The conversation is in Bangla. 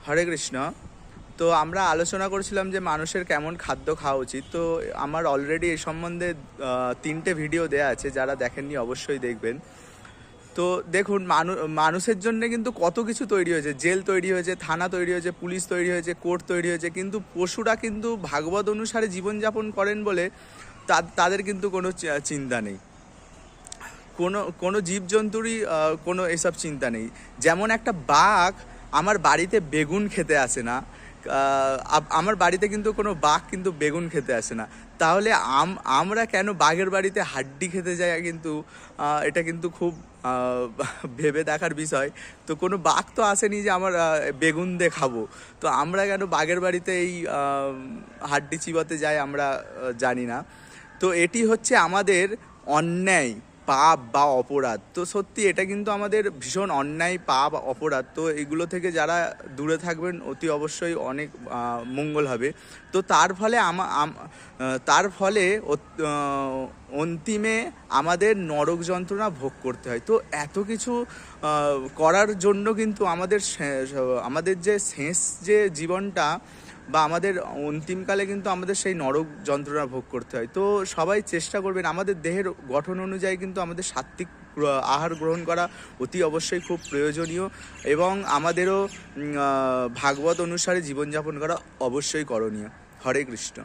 হরে কৃষ্ণ। তো আমরা আলোচনা করছিলাম যে মানুষের কেমন খাদ্য খাওয়া উচিত। তো আমার অলরেডি এই সম্বন্ধে 3টে ভিডিও দেয়া আছে, যারা দেখেননি অবশ্যই দেখবেন। তো দেখুন, মানুষের জন্য কিন্তু কত কিছু তৈরি হয়েছে, জেল তৈরি হয়েছে, থানা তৈরি হয়েছে, পুলিশ তৈরি হয়েছে, কোর্ট তৈরি হয়েছে, কিন্তু পশুরা কিন্তু ভাগবত অনুসারে জীবনযাপন করেন বলে তাদের কিন্তু কোনো চিন্তা নেই, কোনো কোনো জীবজন্তুরই কোনো এসব চিন্তা নেই। যেমন একটা বাঘ আমার বাড়িতে বেগুন খেতে আসে না, আমার বাড়িতে কিন্তু কোনো বাঘ কিন্তু বেগুন খেতে আসে না। তাহলে আমরা কেন বাঘের বাড়িতে হাড্ডি খেতে যাই? কিন্তু এটা কিন্তু খুব ভেবে দেখার বিষয়। তো কোনো বাঘ তো আসেনি যে আমার বেগুন দিয়ে খাবো, তো আমরা কেন বাঘের বাড়িতে এই হাড্ডি চিবাতে যাই আমরা জানি না। তো এটি হচ্ছে আমাদের অন্যায়, পাপ বা অপরাধ। তো সত্যি এটা কিন্তু আমাদের ভীষণ অন্যায়, পাপ, অপরাধ। তো এগুলো থেকে যারা দূরে থাকবেন অতি অবশ্যই অনেক মঙ্গল হবে। তো তার ফলে অন্তিমে আমাদের নরক যন্ত্রণা ভোগ করতে হয়। তো এত কিছু করার জন্য কিন্তু আমাদের যে শেষ যে জীবনটা বা আমাদের অন্তিমকালে কিন্তু আমাদের সেই নরক যন্ত্রণা ভোগ করতে হয়। তো সবাই চেষ্টা করবেন, আমাদের দেহের গঠন অনুযায়ী কিন্তু আমাদের সাত্ত্বিক আহার গ্রহণ করা অতি অবশ্যই খুব প্রয়োজনীয়, এবং আমাদেরও ভাগবত অনুসারে জীবনযাপন করা অবশ্যই করণীয়। হরে কৃষ্ণ।